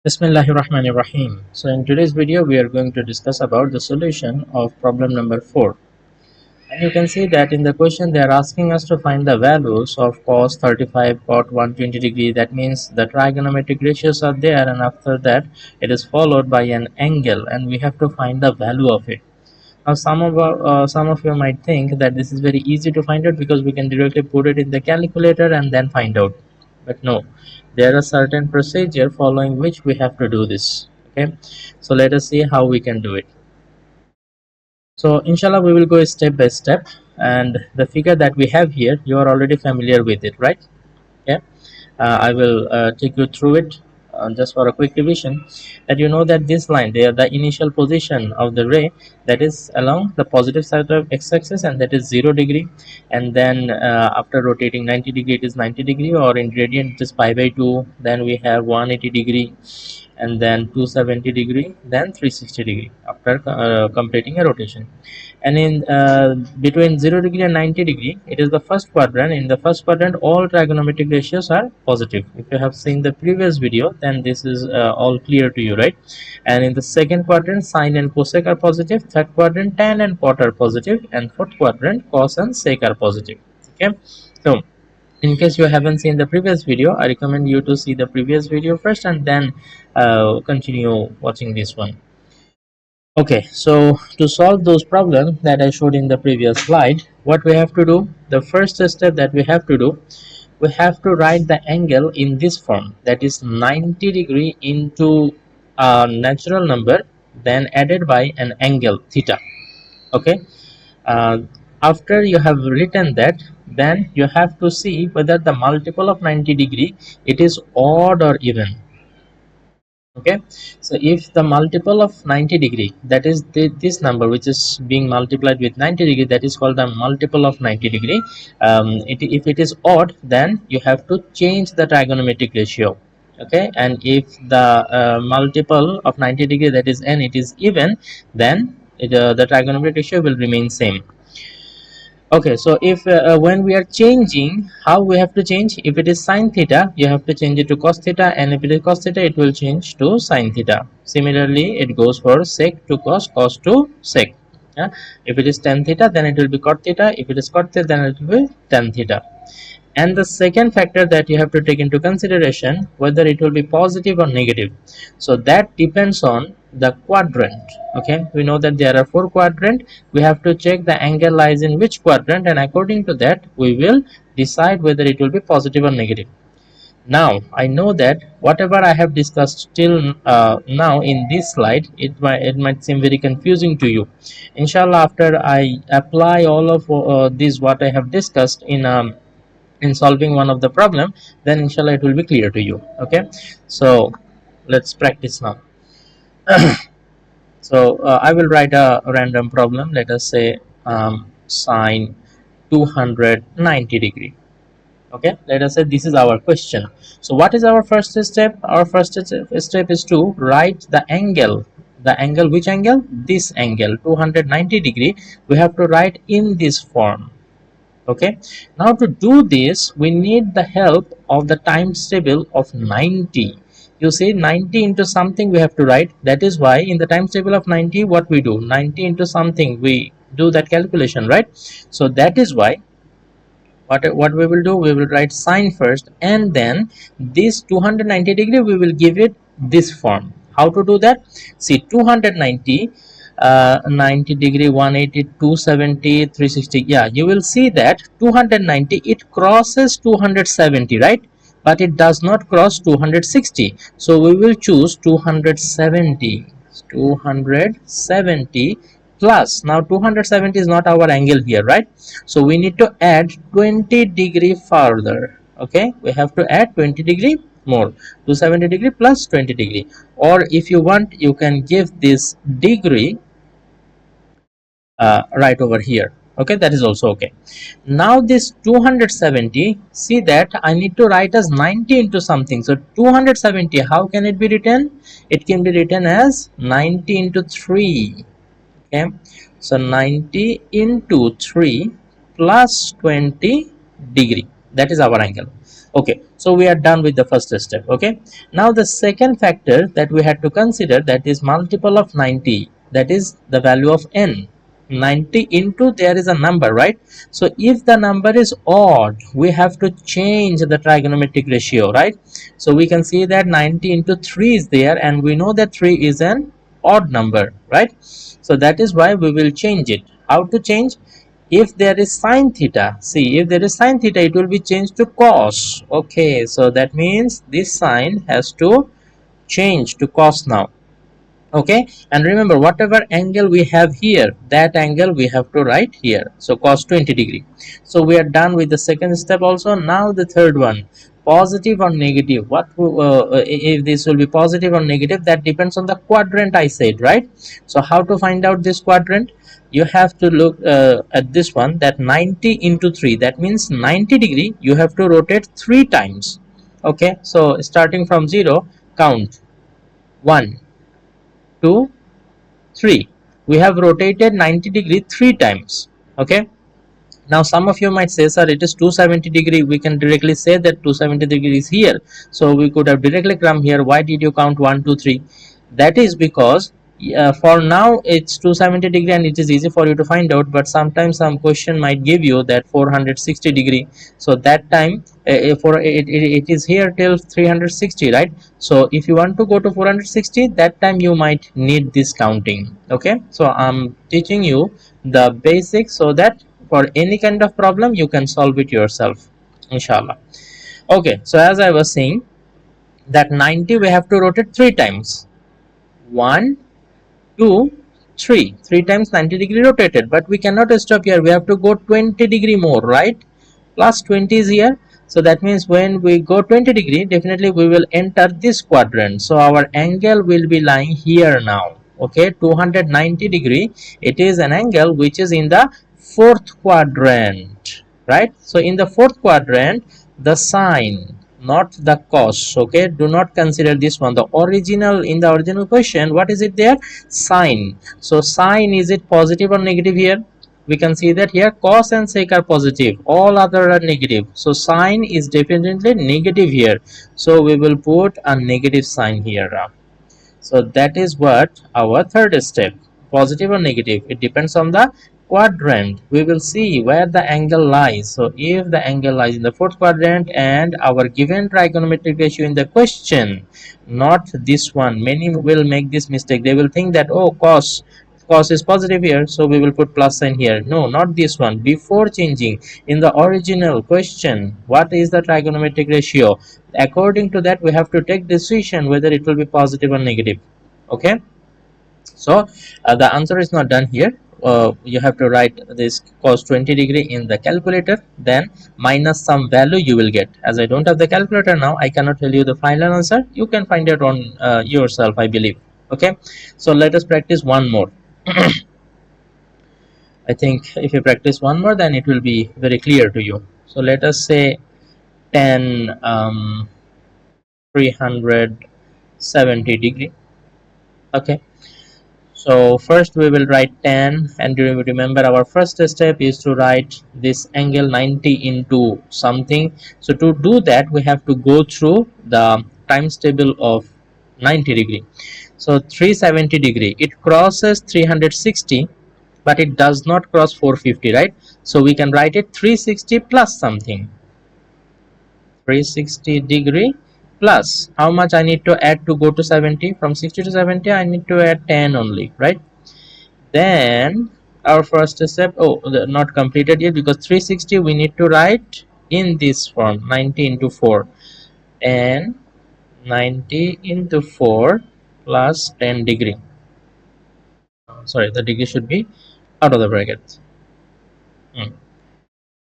Bismillahirrahmanirrahim. So in today's video we are going to discuss about the solution of problem number 4. And you can see that in the question they are asking us to find the values of cos 35, cot 120 degree. That means the trigonometric ratios are there, and after that it is followed by an angle and we have to find the value of it. Now some of you might think that this is very easy to find out because we can directly put it in the calculator and then find out. But no, there are certain procedure following which we have to do this. Okay, so let us see how we can do it. So inshallah we will go step by step, and the figure that we have here you are already familiar with it, right? Okay, I will take you through it just for a quick revision. That you know that this line there, the initial position of the ray, that is along the positive side of x-axis, and that is 0 degree. And then after rotating 90 degree it is 90 degree, or in gradient it is pi by 2. Then we have 180 degree, and then 270 degree, then 360 degree after completing a rotation. And in between 0 degree and 90 degree it is the first quadrant. In the first quadrant all trigonometric ratios are positive. If you have seen the previous video, then this is all clear to you, right? And in the second quadrant sine and cosec are positive, third quadrant tan and cot are positive, and fourth quadrant cos and sec are positive. Okay, so in case you haven't seen the previous video, I recommend you to see the previous video first and then continue watching this one. Okay, so to solve those problems that I showed in the previous slide, what we have to do, the first step that we have to do, we have to write the angle in this form, that is 90 degree into a natural number then added by an angle theta. Okay, uh, after you have written that, then you have to see whether the multiple of 90 degree it is odd or even. Okay, so if the multiple of 90 degree, that is this number which is being multiplied with 90 degree, that is called the multiple of 90 degree. If it is odd, then you have to change the trigonometric ratio. Okay, and if the multiple of 90 degree, that is n, it is even, then the trigonometric ratio will remain same. Okay, so if when we are changing, how we have to change? If it is sine theta, you have to change it to cos theta, and if it is cos theta, it will change to sine theta. Similarly, it goes for sec to cos, cos to sec. Yeah? If it is tan theta, then it will be cot theta. If it is cot theta, then it will be tan theta. And the second factor that you have to take into consideration, whether it will be positive or negative. So that depends on the quadrant. Okay, we know that there are 4 quadrant. We have to check the angle lies in which quadrant, and according to that we will decide whether it will be positive or negative. Now I know that whatever I have discussed till now in this slide, it might seem very confusing to you. Inshallah, after I apply all of this what I have discussed in solving one of the problem, then inshallah it will be clear to you. Okay, so let's practice now. So I will write a random problem. Let us say sine 290 degree. Okay, let us say this is our question. So what is our first step? Our first step is to write the angle. The angle, which angle? This angle 290 degree, we have to write in this form. Okay, now to do this we need the help of the times table of 90. You see, 90 into something we have to write. That is why in the times table of 90 what we do, 90 into something, we do that calculation, right? So that is why what we will do, we will write sine first, and then this 290 degree we will give it this form. How to do that? See, 290 90 degree, 180, 270, 360. Yeah, you will see that 290 it crosses 270, right? But it does not cross 260, so we will choose 270 plus. Now 270 is not our angle here, right? So we need to add 20 degree further. Okay, we have to add 20 degree more. 270 degree plus 20 degree, or if you want you can give this degree right over here. Okay, that is also okay. Now this 270, see that I need to write as 90 into something. So 270, how can it be written? It can be written as 90 into 3. Okay, so 90 into 3 plus 20 degree, that is our angle. Okay, so we are done with the first step. Okay, now the second factor that we had to consider, that is multiple of 90, that is the value of n. 90 into, there is a number, right? So if the number is odd, we have to change the trigonometric ratio, right? So we can see that 90 into 3 is there, and we know that 3 is an odd number, right? So that is why we will change it. How to change? If there is sine theta, see, if there is sine theta, it will be changed to cos. Okay, so that means this sign has to change to cos now. Okay, and remember, whatever angle we have here, that angle we have to write here, so cos 20 degree. So we are done with the second step also. Now the third one, positive or negative. What if this will be positive or negative, that depends on the quadrant I said, right? So how to find out this quadrant? You have to look at this one, that 90 into 3, that means 90 degree you have to rotate 3 times. Okay, so starting from 0, count 1, 2, 3. We have rotated 90 degree 3 times. Okay, now some of you might say, sir, it is 270 degree, we can directly say that 270 degrees here, so we could have directly come here. Why did you count 1, 2, 3? That is because for now it's 270 degree and it is easy for you to find out, but sometimes some question might give you that 460 degree. So that time for it is here till 360, right? So if you want to go to 460, that time you might need this counting. Okay, so I'm teaching you the basics so that for any kind of problem you can solve it yourself, inshallah. Okay, so as I was saying, that 90 we have to rotate 3 times. 1, 2, 3. 3 times 90 degree rotated, but we cannot stop here, we have to go 20 degree more, right? Plus 20 is here, so that means when we go 20 degree, definitely we will enter this quadrant, so our angle will be lying here now. Okay, 290 degree, it is an angle which is in the fourth quadrant, right? So in the fourth quadrant, the sine, not the cos. Okay, do not consider this one. The original, in the original question, what is it there? Sine. So sine, is it positive or negative here? We can see that here cos and sec are positive, all other are negative, so sine is definitely negative here, so we will put a negative sign here. So that is what our third step, positive or negative, it depends on the quadrant. We will see where the angle lies. So if the angle lies in the fourth quadrant and our given trigonometric ratio in the question, not this one, many will make this mistake. They will think that, oh, cos is positive here, so we will put plus sign here. No, not this one. Before changing, in the original question, what is the trigonometric ratio, according to that we have to take decision whether it will be positive or negative. Okay, so the answer is not done here. You have to write this cos 20 degree in the calculator, then minus some value you will get. As I don't have the calculator now, I cannot tell you the final answer. You can find it on yourself, I believe. Okay, so let us practice one more. I think if you practice one more, then it will be very clear to you. So let us say 10 370 degree. Okay, so first we will write 10, and remember our first step is to write this angle 90 into something. So to do that, we have to go through the times table of 90 degree. So 370 degree, it crosses 360, but it does not cross 450, right? So we can write it 360 plus something. 360 degree plus, how much I need to add to go to 70? From 60 to 70 I need to add 10 only, right? Then our first step, oh, not completed yet, because 360 we need to write in this form, 90 into 4, and 90 into 4 plus 10 degree. Sorry, the degree should be out of the bracket.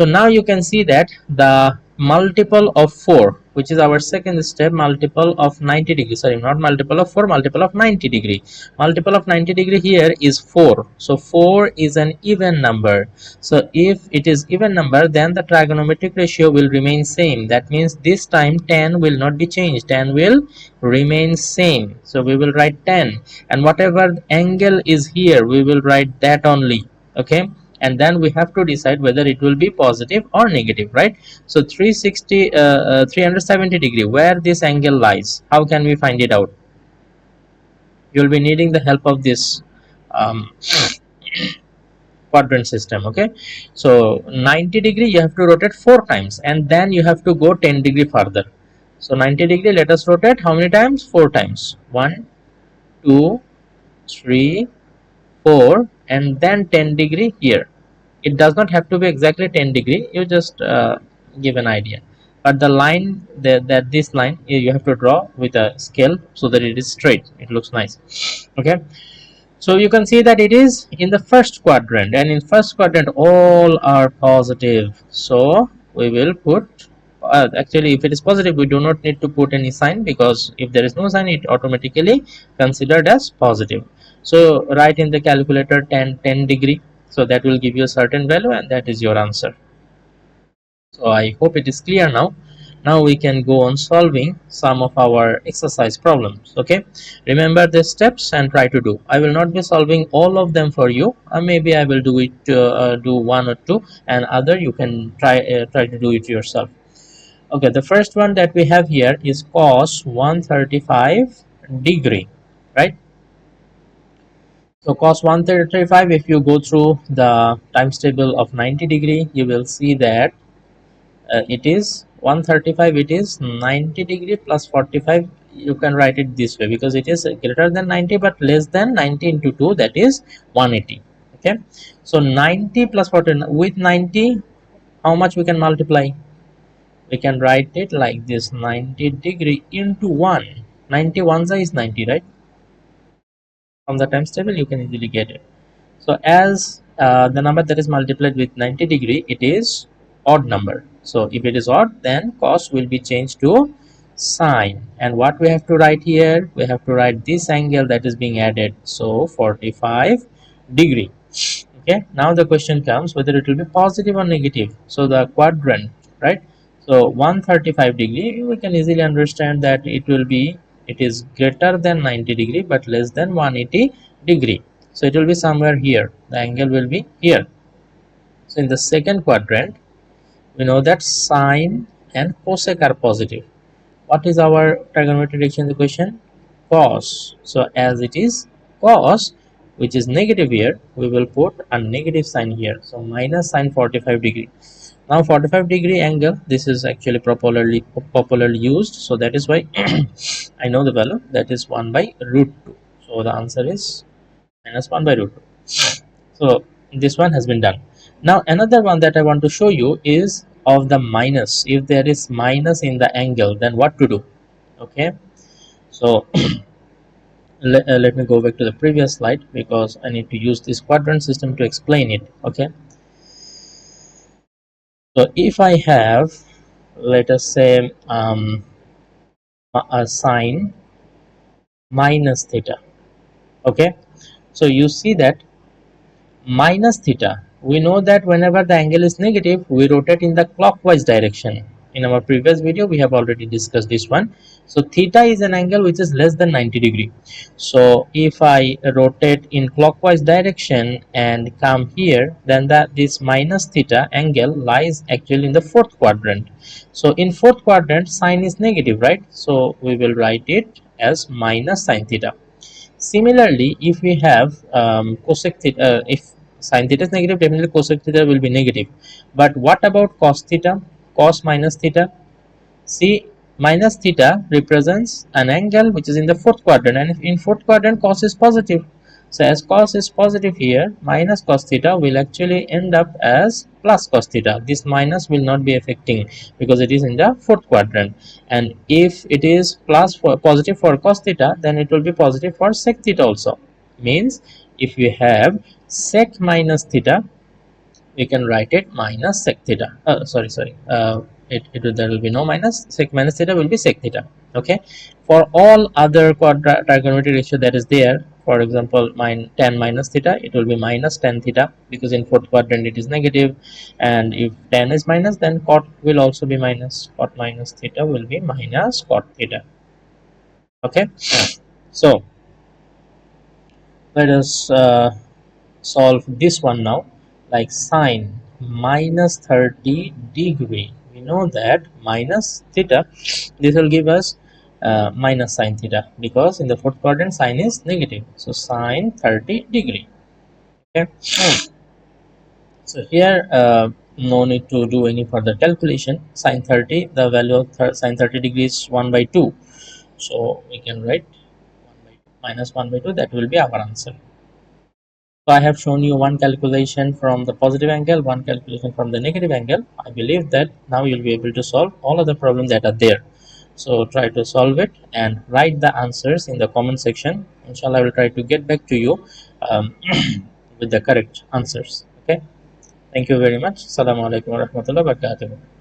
So now you can see that the multiple of 4, which is our second step, multiple of 90 degree, sorry, not multiple of 4, multiple of 90 degree. Multiple of 90 degree here is 4. So 4 is an even number. So if it is even number, then the trigonometric ratio will remain same. That means this time 10 will not be changed, 10 will remain same. So we will write 10, and whatever angle is here, we will write that only. Okay, and then we have to decide whether it will be positive or negative, right? So 370 degree, where this angle lies, how can we find it out? You'll be needing the help of this um, quadrant system. Okay, so 90 degree you have to rotate 4 times, and then you have to go 10 degree further. So 90 degree, let us rotate how many times? 4 times. 1, 2, 3, 4, and then 10 degree here. It does not have to be exactly 10 degree, you just give an idea. But the line that this line you have to draw with a scale so that it is straight, it looks nice. Okay, so you can see that it is in the first quadrant, and in first quadrant all are positive. So we will put, actually if it is positive we do not need to put any sign, because if there is no sign it automatically considered as positive. So write in the calculator 10 degree, so that will give you a certain value, and that is your answer. So I hope it is clear now. Now we can go on solving some of our exercise problems. Okay, remember the steps and try to do. I will not be solving all of them for you. Maybe I will do it, do one or two, and other you can try to do it yourself. Okay, the first one that we have here is cos 135 degree, right? So cos 135, if you go through the times table of 90 degree, you will see that it is 135, it is 90 degree plus 45. You can write it this way because it is greater than 90 but less than 90 into 2, that is 180. Okay, so 90 plus 40, with 90 how much we can multiply? We can write it like this: 90 degree into 1. 91 is 90, right? From the times table you can easily get it. So as the number that is multiplied with 90 degree, it is odd number. So if it is odd, then cos will be changed to sine. And what we have to write here? We have to write this angle that is being added. So 45 degree. Okay. Now the question comes whether it will be positive or negative. So the quadrant, right? So 135 degree, we can easily understand that it will be, it is greater than 90 degree but less than 180 degree. So it will be somewhere here, the angle will be here. So in the second quadrant we know that sine and cosec are positive. What is our trigonometry direction equation? Cos. So as it is cos, which is negative here, we will put a negative sign here. So minus sine 45 degree. Now 45 degree angle, this is actually popularly used, so that is why I know the value, that is 1 by root 2. So the answer is minus 1 by root 2. So this one has been done. Now another one that I want to show you is of the minus. If there is minus in the angle, then what to do? Okay, so let me go back to the previous slide because I need to use this quadrant system to explain it. Okay, so if I have, let us say, a sine minus theta. Okay, so you see that minus theta, we know that whenever the angle is negative we rotate in the clockwise direction. In our previous video we have already discussed this one. So theta is an angle which is less than 90 degree. So if I rotate in clockwise direction and come here, then that this minus theta angle lies actually in the fourth quadrant. So in fourth quadrant sine is negative, right? So we will write it as minus sine theta. Similarly, if we have cosec theta, if sin theta is negative, definitely cosec theta will be negative. But what about cos theta? Cos minus theta. See, minus theta represents an angle which is in the fourth quadrant, and if in fourth quadrant cos is positive. So as cos is positive here, minus cos theta will actually end up as plus cos theta. This minus will not be affecting because it is in the fourth quadrant. And if it is plus for positive for cos theta, then it will be positive for sec theta also. Means if we have sec minus theta, we can write it minus sec theta. There will be no minus. Sec minus theta will be sec theta. Okay, for all other trigonometry ratio that is there, for example tan minus theta, it will be minus tan theta because in fourth quadrant it is negative, and if tan is minus, then cot will also be minus. Cot minus theta will be minus cot theta. Okay, so let us solve this one now. like sine minus 30 degree. We know that minus theta, this will give us minus sine theta, because in the fourth quadrant sine is negative. So sine 30 degree. Okay. So here no need to do any further calculation. Sine 30, the value of sine 30 degrees is 1 by 2. So we can write 1 by 2 minus 1 by 2, that will be our answer. So I have shown you one calculation from the positive angle, one calculation from the negative angle. I believe that now you'll be able to solve all of the problems that are there. So try to solve it and write the answers in the comment section. Inshallah, I will try to get back to you with the correct answers. Okay. Thank you very much. Assalamu alaikum warahmatullahi wabarakatuh.